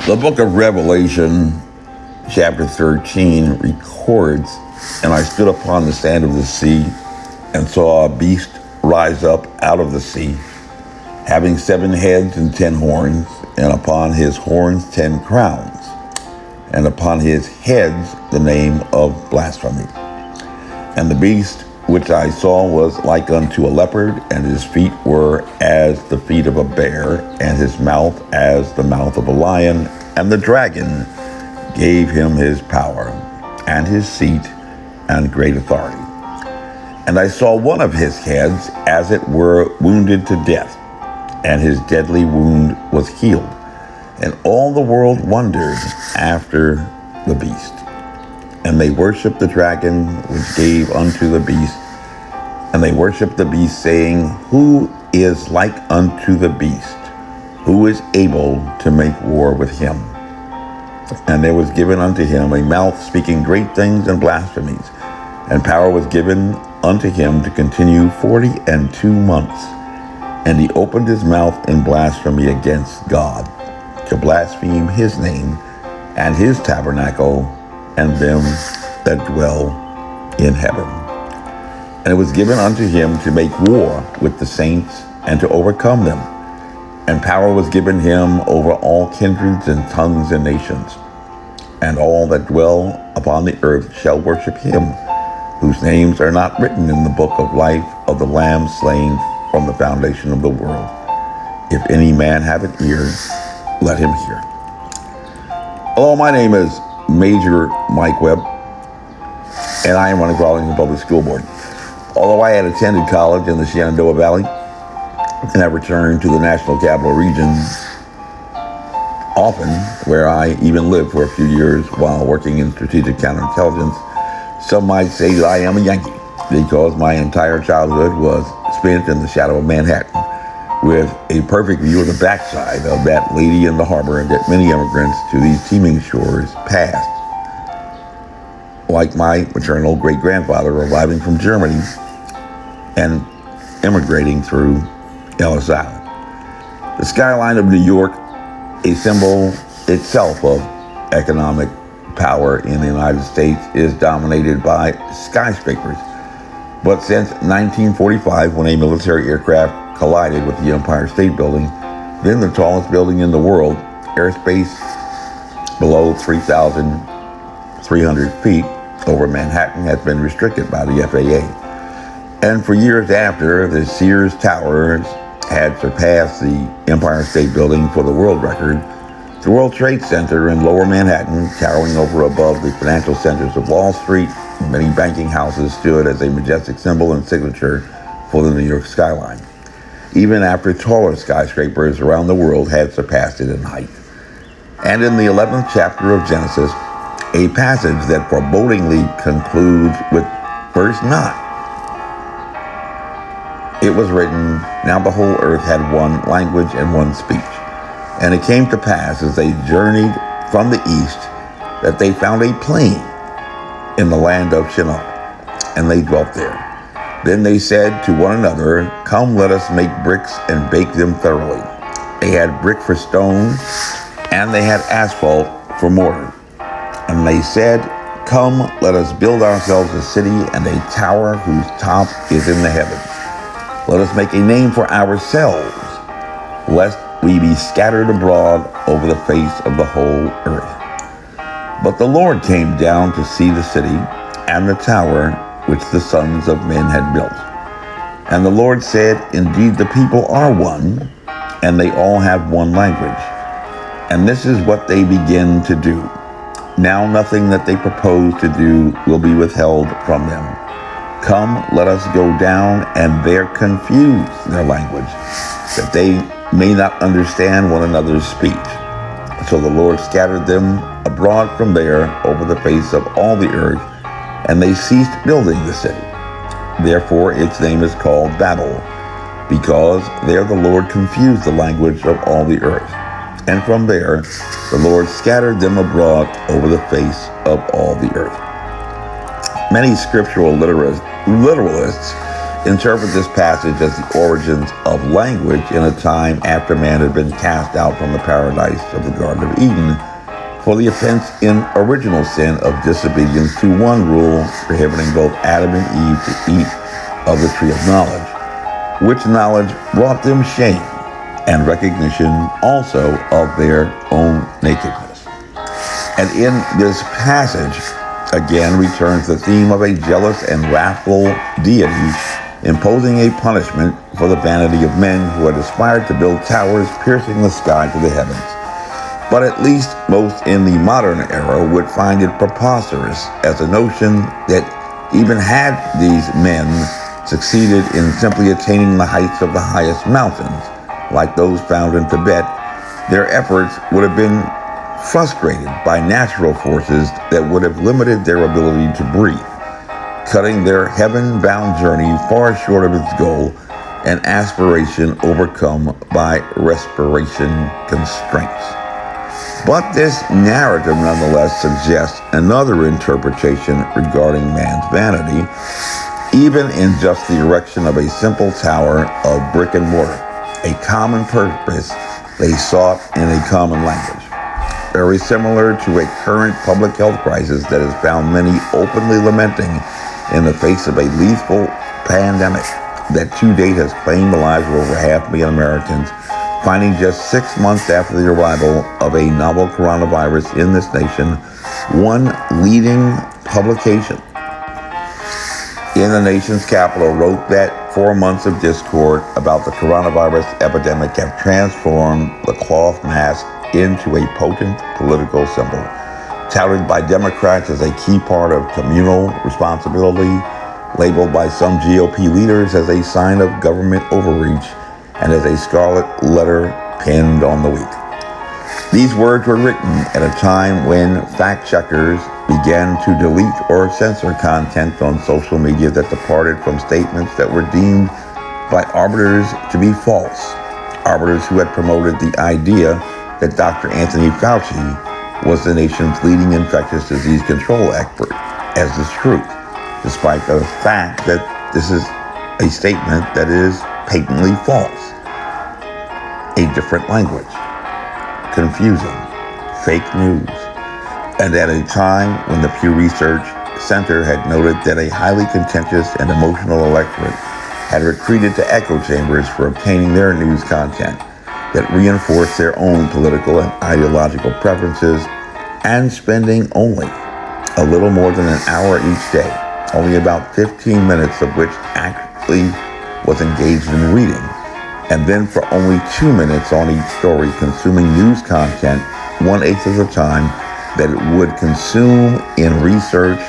The book of Revelation, chapter 13, records, "And I stood upon the sand of the sea, and saw a beast rise up out of the sea, having 7 heads and 10 horns, and upon his horns 10 crowns, and upon his heads the name of blasphemy. And the beast which I saw was like unto a leopard, and his feet were as the feet of a bear, and his mouth as the mouth of a lion. And the dragon gave him his power, and his seat, and great authority. And I saw one of his heads as it were wounded to death, and his deadly wound was healed. And all the world wondered after the beast. And they worshiped the dragon which gave unto the beast. And they worshiped the beast, saying, Who is like unto the beast? Who is able to make war with him? And there was given unto him a mouth speaking great things and blasphemies. And power was given unto him to continue 42 months. And he opened his mouth in blasphemy against God, to blaspheme his name, and his tabernacle, and them that dwell in heaven. And it was given unto him to make war with the saints, and to overcome them. And power was given him over all kindreds and tongues and nations. And all that dwell upon the earth shall worship him, whose names are not written in the book of life of the Lamb slain from the foundation of the world. If any man have an ear, let him hear." Hello, my name is Major Mike Webb, and I am running for Arlington Public School Board. Although I had attended college in the Shenandoah Valley, and I returned to the National Capital Region often, where I even lived for a few years while working in strategic counterintelligence, some might say that I am a Yankee, because my entire childhood was spent in the shadow of Manhattan, with a perfect view of the backside of that lady in the harbor that many immigrants to these teeming shores passed. Like my maternal great-grandfather arriving from Germany and immigrating through Ellis Island. The skyline of New York, a symbol itself of economic power in the United States, is dominated by skyscrapers. But since 1945, when a military aircraft collided with the Empire State Building, then the tallest building in the world, airspace below 3,300 feet over Manhattan has been restricted by the FAA. And for years after, the Sears Towers had surpassed the Empire State Building for the world record, the World Trade Center in Lower Manhattan, towering over above the financial centers of Wall Street, many banking houses stood as a majestic symbol and signature for the New York skyline, even after taller skyscrapers around the world had surpassed it in height. And in the 11th chapter of Genesis, a passage that forebodingly concludes with verse 9. It was written, "Now the whole earth had one language and one speech. And it came to pass, as they journeyed from the east, that they found a plain in the land of Shinar, and they dwelt there. Then they said to one another, Come, let us make bricks and bake them thoroughly. They had brick for stone, and they had asphalt for mortar. And they said, Come, let us build ourselves a city and a tower whose top is in the heavens. Let us make a name for ourselves, lest we be scattered abroad over the face of the whole earth. But the Lord came down to see the city and the tower which the sons of men had built. And the Lord said, Indeed, the people are one, and they all have one language. And this is what they begin to do. Now nothing that they propose to do will be withheld from them. Come, let us go down and there confuse their language, that they may not understand one another's speech. So the Lord scattered them abroad from there over the face of all the earth, and they ceased building the city. Therefore its name is called Babel, because there the Lord confused the language of all the earth. And from there the Lord scattered them abroad over the face of all the earth." Many scriptural literalists interpret this passage as the origins of language in a time after man had been cast out from the paradise of the Garden of Eden for the offense in original sin of disobedience to one rule prohibiting both Adam and Eve to eat of the tree of knowledge, which knowledge brought them shame and recognition also of their own nakedness. And in this passage, again returns the theme of a jealous and wrathful deity imposing a punishment for the vanity of men who had aspired to build towers piercing the sky to the heavens. But at least most in the modern era would find it preposterous as a notion that even had these men succeeded in simply attaining the heights of the highest mountains, like those found in Tibet, their efforts would have been frustrated by natural forces that would have limited their ability to breathe, cutting their heaven-bound journey far short of its goal, an aspiration overcome by respiration constraints. But this narrative nonetheless suggests another interpretation regarding man's vanity, even in just the erection of a simple tower of brick and mortar, a common purpose they sought in a common language. Very similar to a current public health crisis that has found many openly lamenting in the face of a lethal pandemic that to date has claimed the lives of over 500,000 Americans, finding just 6 months after the arrival of a novel coronavirus in this nation, one leading publication in the nation's capital wrote that 4 months of discord about the coronavirus epidemic have transformed the cloth mask into a potent political symbol, touted by Democrats as a key part of communal responsibility, labeled by some GOP leaders as a sign of government overreach, and as a scarlet letter pinned on the weak. These words were written at a time when fact-checkers began to delete or censor content on social media that departed from statements that were deemed by arbiters to be false, arbiters who had promoted the idea that Dr. Anthony Fauci was the nation's leading infectious disease control expert as the truth, despite the fact that this is a statement that is patently false. A different language, confusing, fake news, and at a time when the Pew Research Center had noted that a highly contentious and emotional electorate had retreated to echo chambers for obtaining their news content that reinforced their own political and ideological preferences, and spending only a little more than an hour each day, only about 15 minutes of which actually was engaged in reading, and then for only 2 minutes on each story consuming news content 1/8 of the time that it would consume in research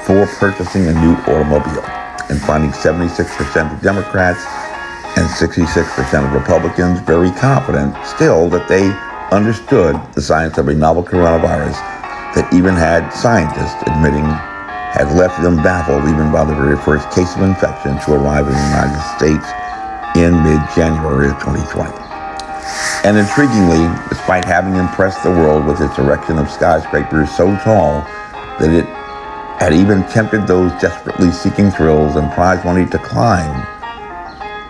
for purchasing a new automobile, and finding 76% of Democrats and 66% of Republicans very confident still that they understood the science of a novel coronavirus that even had scientists admitting had left them baffled even by the very first case of infection to arrive in the United States in mid-January of 2020. And intriguingly, despite having impressed the world with its erection of skyscrapers so tall that it had even tempted those desperately seeking thrills and prize money to climb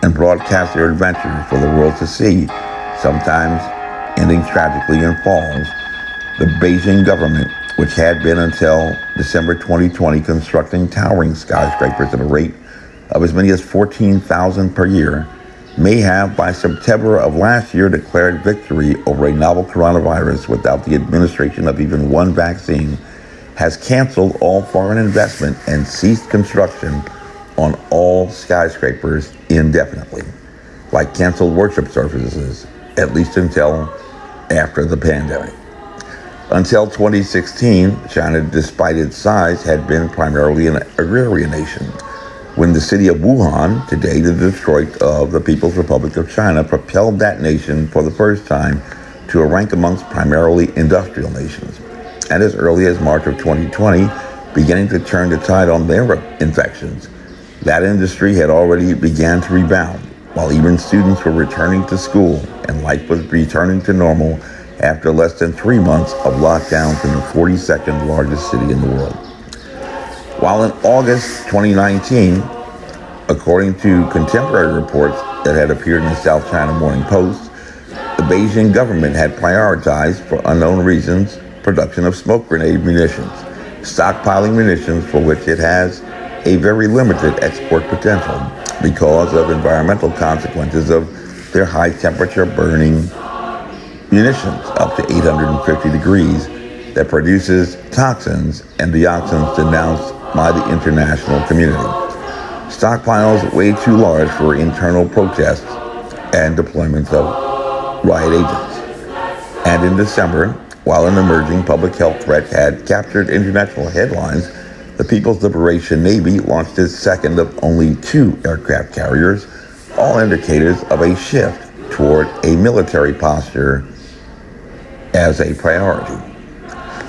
and broadcast their adventures for the world to see, sometimes ending tragically in falls, the Beijing government, which had been until December 2020 constructing towering skyscrapers at a rate of as many as 14,000 per year, may have by September of last year declared victory over a novel coronavirus without the administration of even one vaccine, has canceled all foreign investment and ceased construction on all skyscrapers indefinitely, like canceled worship services, at least until after the pandemic. Until 2016, China, despite its size, had been primarily an agrarian nation. When the city of Wuhan, today the Detroit of the People's Republic of China, propelled that nation for the first time to a rank amongst primarily industrial nations. And as early as March of 2020, beginning to turn the tide on their infections, that industry had already began to rebound, while even students were returning to school and life was returning to normal after less than 3 months of lockdowns in the 42nd largest city in the world. While in August 2019, According to contemporary reports that had appeared in the South China Morning Post, the Beijing government had prioritized, for unknown reasons, production of smoke grenade munitions, stockpiling munitions for which it has a very limited export potential because of environmental consequences of their high temperature burning munitions up to 850 degrees that produces toxins and dioxins denounced by the international community. Stockpiles way too large for internal protests and deployments of riot agents. And in December, while an emerging public health threat had captured international headlines, the People's Liberation Navy launched its second of only 2 aircraft carriers, all indicators of a shift toward a military posture as a priority.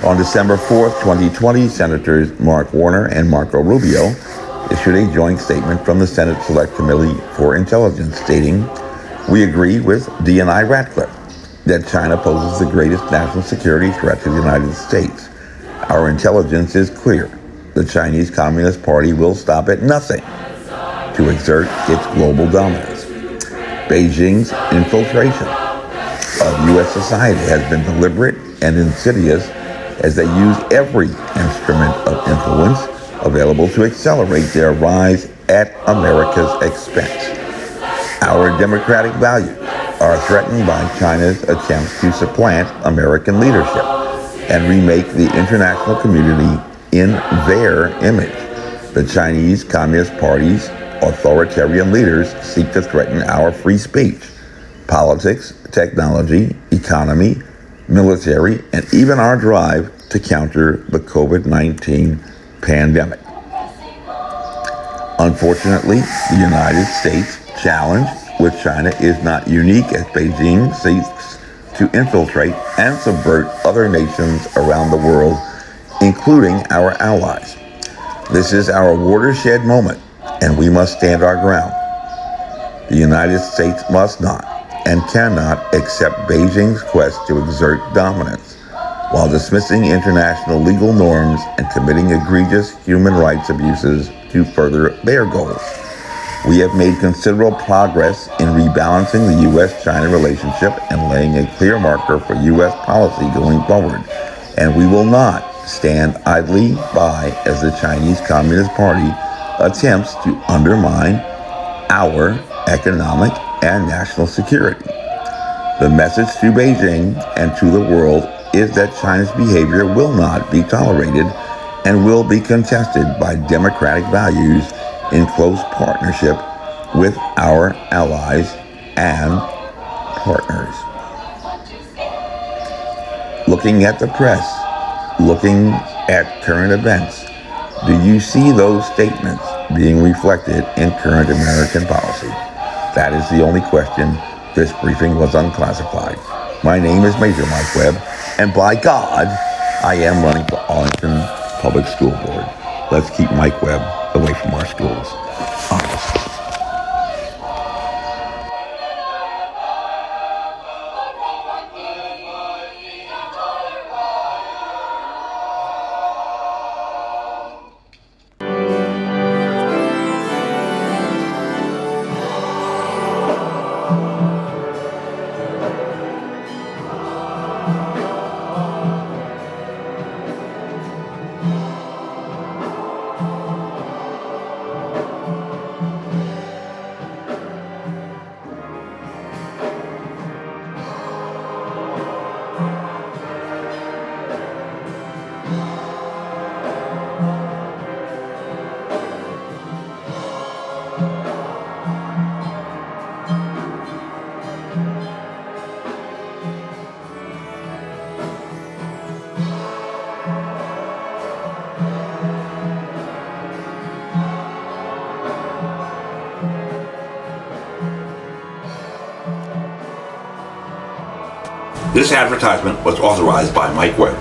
On December 4th, 2020, Senators Mark Warner and Marco Rubio issued a joint statement from the Senate Select Committee for Intelligence stating, "We agree with D&I Ratcliffe that China poses the greatest national security threat to the United States. Our intelligence is clear. The Chinese Communist Party will stop at nothing to exert its global dominance. Beijing's infiltration of U.S. society has been deliberate and insidious as they use every instrument of influence available to accelerate their rise at America's expense. Our democratic values are threatened by China's attempts to supplant American leadership and remake the international community in their image. The Chinese Communist Party's authoritarian leaders seek to threaten our free speech, politics, technology, economy, military, and even our drive to counter the COVID-19 pandemic. Unfortunately, the United States' challenge with China is not unique as Beijing seeks to infiltrate and subvert other nations around the world, including our allies. This is our watershed moment, and we must stand our ground. The United States must not and cannot accept Beijing's quest to exert dominance while dismissing international legal norms and committing egregious human rights abuses to further their goals. We have made considerable progress in rebalancing the U.S.-China relationship and laying a clear marker for U.S. policy going forward, and we will not stand idly by as the Chinese Communist Party attempts to undermine our economic and national security. The message to Beijing and to the world is that China's behavior will not be tolerated and will be contested by democratic values in close partnership with our allies and partners. Looking at the press, looking at current events, do you see those statements being reflected in current American policy? That is the only question. This briefing was unclassified. My name is Major Mike Webb, and by God, I am running for Arlington Public School Board. Let's keep Mike Webb away from our schools. Honest. This advertisement was authorized by Mike Webb.